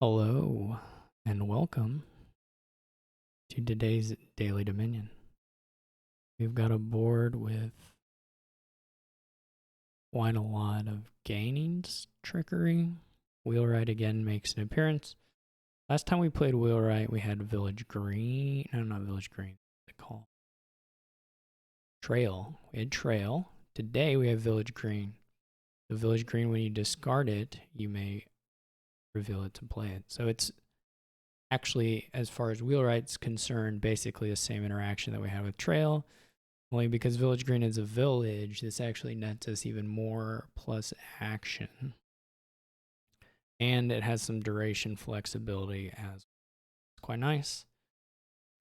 Hello and welcome to today's Daily Dominion. We've got a board with quite a lot of gainings, trickery. Wheelwright again makes an appearance. Last time we played Wheelwright, we had Village Green. No, not Village Green. What's it called? Trail. We had Trail. Today we have Village Green. The Village Green, when you discard it, you may reveal it to play it. So it's actually, as far as Wheelwright's concerned, basically the same interaction that we had with Trail. Only because Village Green is a village, this actually nets us even more plus action. And it has some duration flexibility as it's quite nice.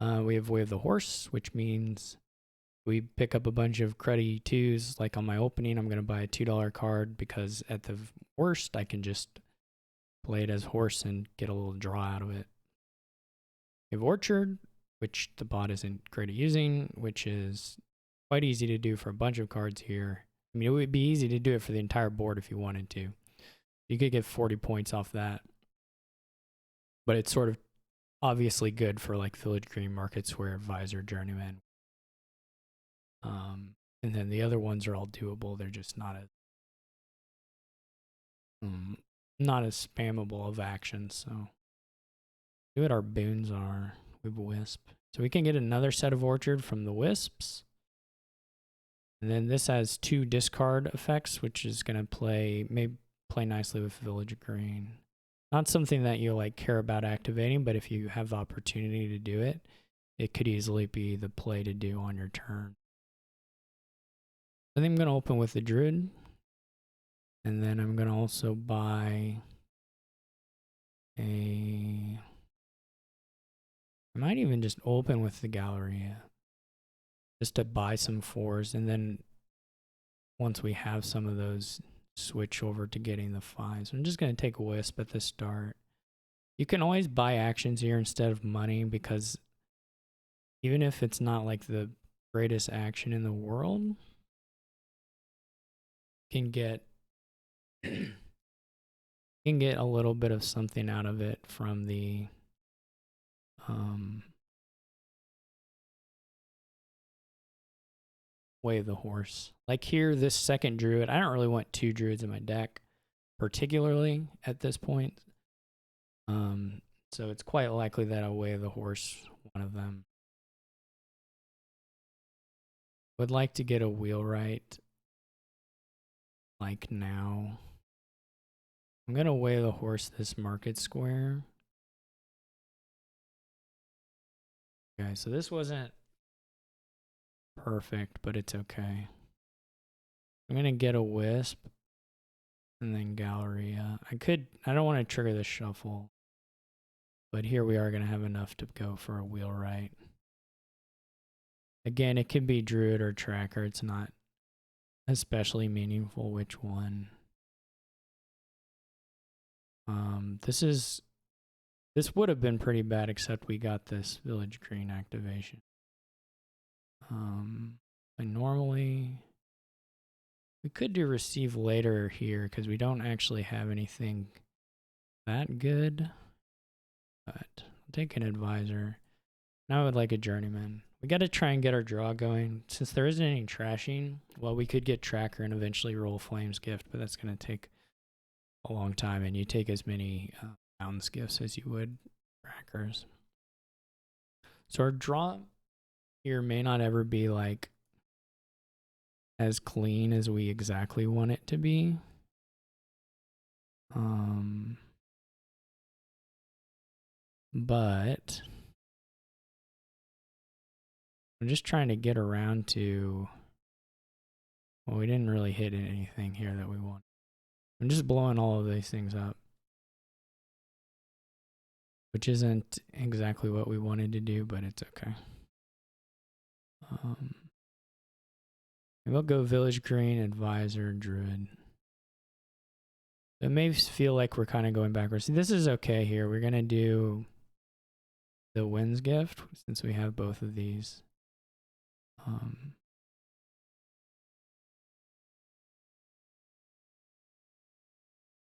We have Way of the Horse, which means we pick up a bunch of cruddy twos. Like on my opening, I'm going to buy a $2 card because at the worst, I can just play it as horse and get a little draw out of it. We have Orchard, which the bot isn't great at using, which is quite easy to do for a bunch of cards here. I mean, it would be easy to do it for the entire board if you wanted to. You could get 40 points off that. But it's sort of obviously good for like Village Green, Market Square, Visor, Journeyman. And then the other ones are all doable. They're just not as spammable of actions. So see what our boons are. We have a Wisp. So we can get another set of Orchard from the Wisps. And then this has 2 discard effects, which is going to may play nicely with Village Green. Not something that you like care about activating, but if you have the opportunity to do it, it could easily be the play to do on your turn. I think I'm going to open with the Druid. And then I'm going to also buy I might even just open with the Galleria. Just to buy some 4s, and then once we have some of those, switch over to getting the 5s. I'm just going to take a Wisp at the start. You can always buy actions here instead of money, because even if it's not like the greatest action in the world, you can get a little bit of something out of it from the Way of the Horse. Like here, this second Druid, I don't really want 2 Druids in my deck, particularly at this point. So it's quite likely that a Way of the Horse, one of them. Would like to get a Wheelwright like now. I'm gonna Way of the Horse this Market Square. Okay, so this wasn't perfect, but it's okay. I'm gonna get a Wisp and then Galleria. I don't want to trigger the shuffle, but here we are gonna have enough to go for a Wheelwright. Again, it could be Druid or Tracker. It's not especially meaningful which one. This would have been pretty bad, except we got this Village Green activation. And normally we could do Receive Later here because we don't actually have anything that good. But I'll take an Advisor. Now I would like a Journeyman. We got to try and get our draw going. Since there isn't any trashing, well, we could get Tracker and eventually roll Flames Gift, but that's going to take a long time, and you take as many Mountains Gifts as you would Trackers. So our draw here may not ever be like as clean as we exactly want it to be. But I'm just trying to get around to, well, we didn't really hit anything here that we want. I'm just blowing all of these things up, which isn't exactly what we wanted to do, but it's okay. We'll go Village Green, Advisor, Druid. It may feel like we're kind of going backwards. See, this is okay here. We're going to do the Winds Gift since we have both of these.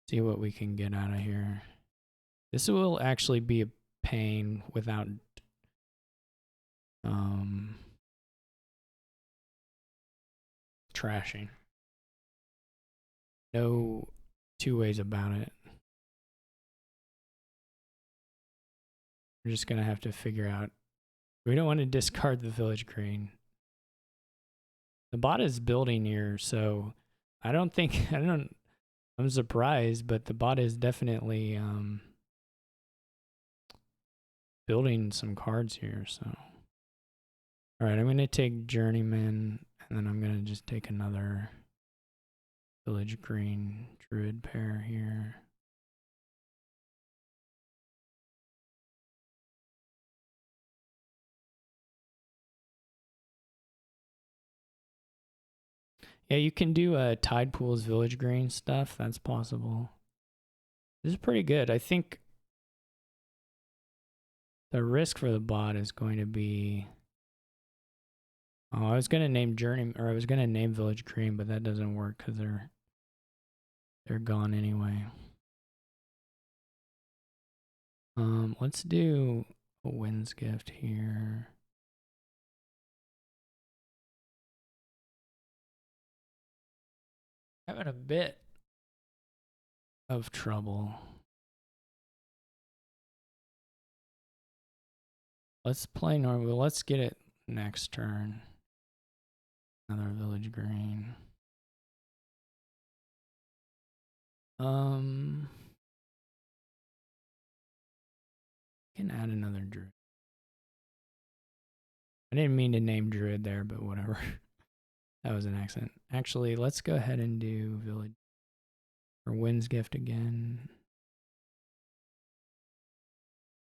See what we can get out of here. This will actually be a pain without trashing. No two ways about it. We're just gonna have to figure out. We don't want to discard the village green. The bot is building here, so I don't think I'm surprised, but the bot is definitely building some cards here, so. Alright, I'm gonna take Journeyman, and then I'm gonna just take another village green druid pair here. Yeah, you can do Tide Pool's village green stuff. That's possible. This is pretty good. I think the risk for the bot is going to be. Oh, I was gonna name I was gonna name Village Green, but that doesn't work because they're gone anyway. Let's do a Wind's Gift here. Having a bit of trouble. Let's play normal. Let's get it next turn. Another Village Green. Can add another Druid. I didn't mean to name Druid there, but whatever. That was an accident. Actually, let's go ahead and do Village or Wind's Gift again.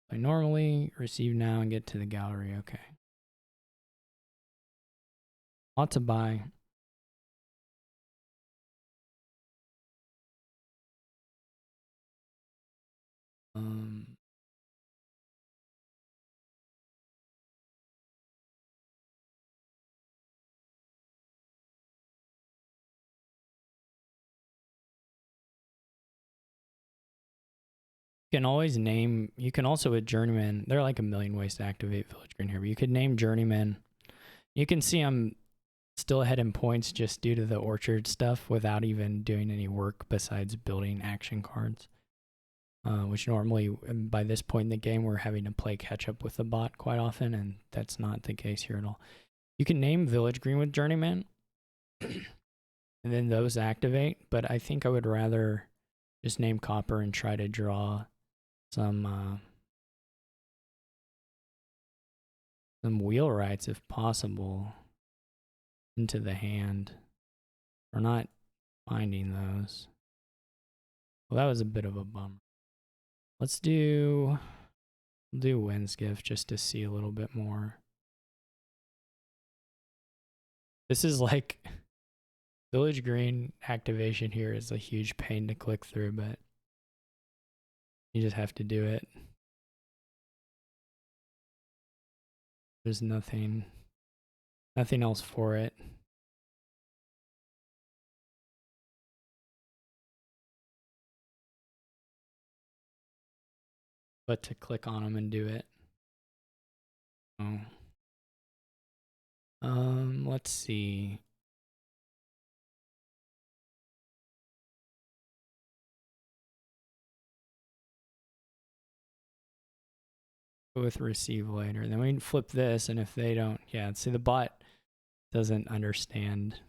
Play normally, receive now, and get to the gallery. Okay. Lot to buy. You can always name, you can also with Journeyman, there are like a million ways to activate Village Green here, but you could name Journeyman. You can see I'm still ahead in points just due to the orchard stuff without even doing any work besides building action cards. Which normally, by this point in the game, we're having to play catch up with the bot quite often, and that's not the case here at all. You can name Village Green with Journeyman, and then those activate, but I think I would rather just name Copper and try to draw some wheelwrights if possible into the hand. We're not finding those. Well, that was a bit of a bummer. Let's do Wind's Gift just to see a little bit more. This is like Village Green activation here is a huge pain to click through, but you just have to do it. There's nothing else for it. But to click on them and do it. Oh. Let's see. Go with receive later. Then we can flip this, and if they don't, yeah, see the bot doesn't understand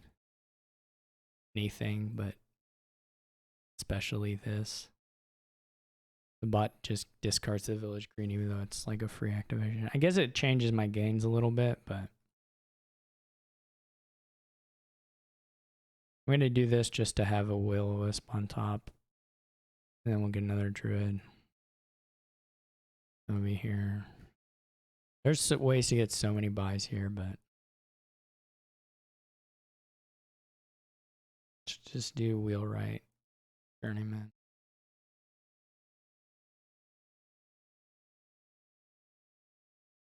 anything, but especially this. The bot just discards the Village Green even though it's like a free activation. I guess it changes my gains a little bit, but I'm going to do this just to have a Will-O-Wisp on top. And then we'll get another Druid. It'll be here. There's ways to get so many buys here, but just do Wheelwright, Journeyman.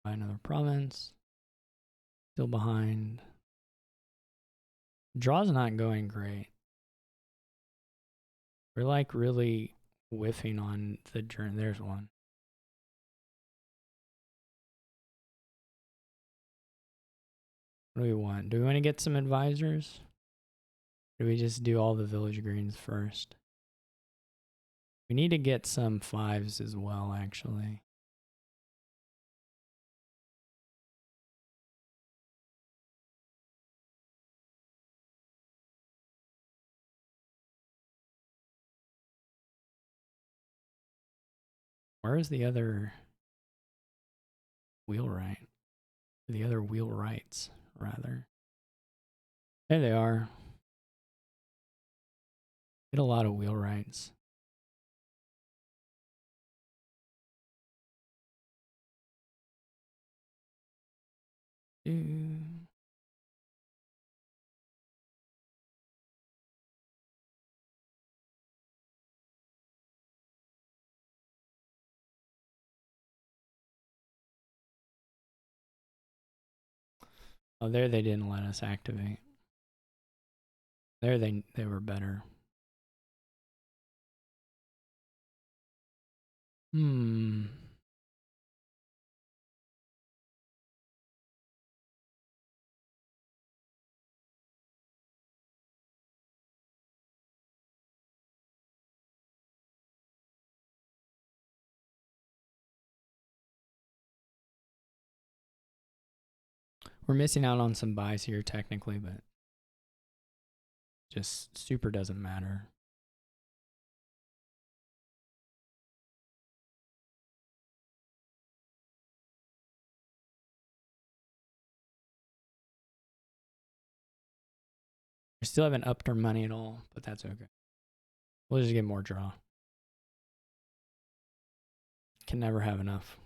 Buy another province. Still behind. Draw's not going great. We're like really whiffing on the journey. There's one. What do we want? Do we want to get some advisors? Or do we just do all the village greens first? We need to get some 5s as well, actually. Where is the other wheelwright? The other wheelwrights, rather. There they are. Get a lot of wheelwrights. Oh, there they didn't let us activate. There they were better. Hmm. We're missing out on some buys here technically, but just super doesn't matter. We still haven't upped our money at all, but that's okay. We'll just get more draw. Can never have enough.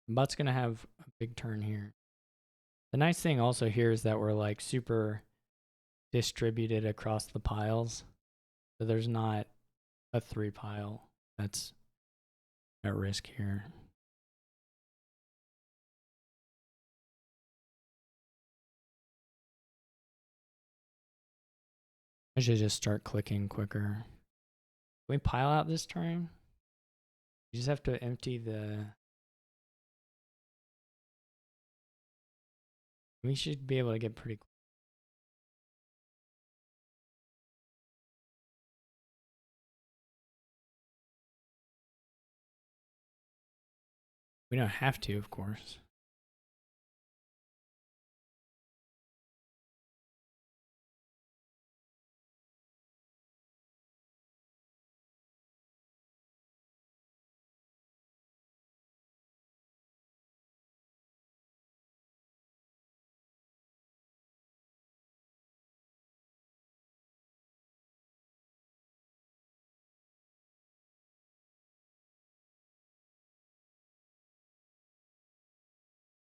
Butt's gonna have a big turn here. The nice thing also here is that we're like super distributed across the piles. So there's not a 3 pile that's at risk here. I should just start clicking quicker. Can we pile out this turn? You just have to empty the... We should be able to get pretty... We don't have to, of course.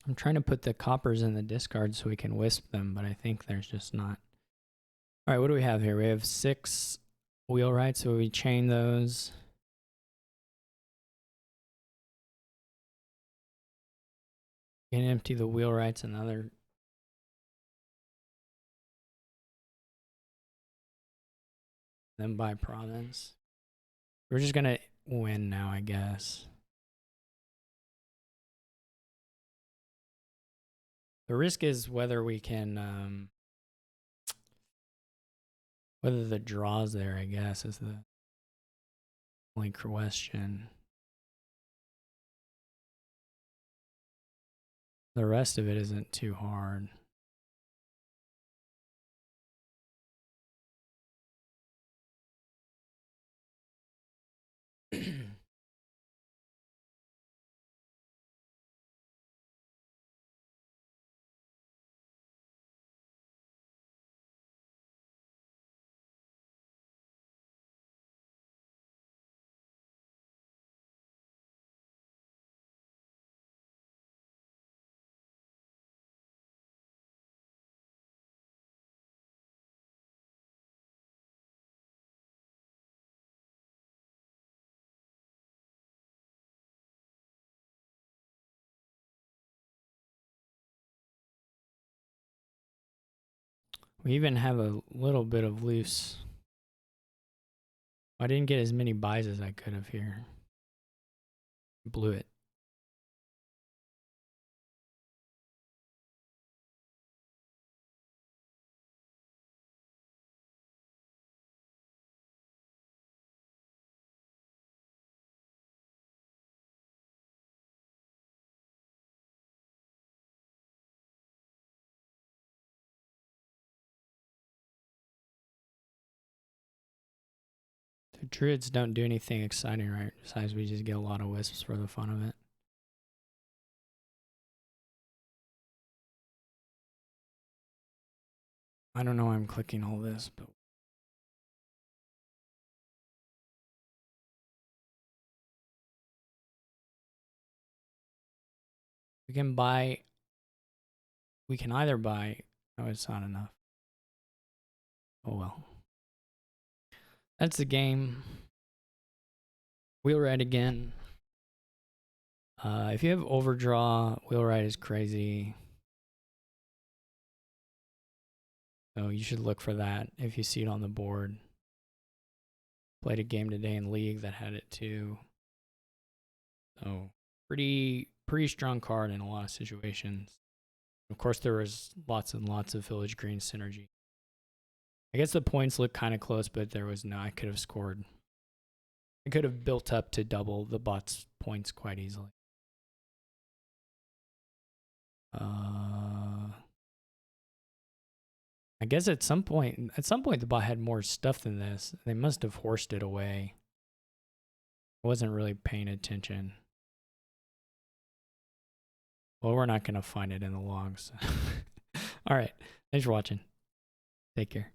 I'm trying to put the coppers in the discard so we can wisp them, but I think there's just not. All right, what do we have here? We have 6 wheelwrights, so we chain those. Can empty the wheelwrights another. Then buy province. We're just gonna win now, I guess. The risk is whether we can, whether the draw's there, I guess, is the only question. The rest of it isn't too hard. We even have a little bit of loose. I didn't get as many buys as I could have here. Blew it. The druids don't do anything exciting, right? Besides, we just get a lot of wisps for the fun of it. I don't know why I'm clicking all this, but we can buy. We can either buy. No, it's not enough. Oh well. That's the game. Wheelwright again. If you have overdraw, wheelwright is crazy. So you should look for that if you see it on the board. Played a game today in League that had it too. So pretty strong card in a lot of situations. Of course, there was lots and lots of Village Green synergy. I guess the points look kind of close, but there was no. I could have scored. I could have built up to double the bot's points quite easily. I guess at some point the bot had more stuff than this. They must have horsed it away. I wasn't really paying attention. Well, we're not going to find it in the logs. All right. Thanks for watching. Take care.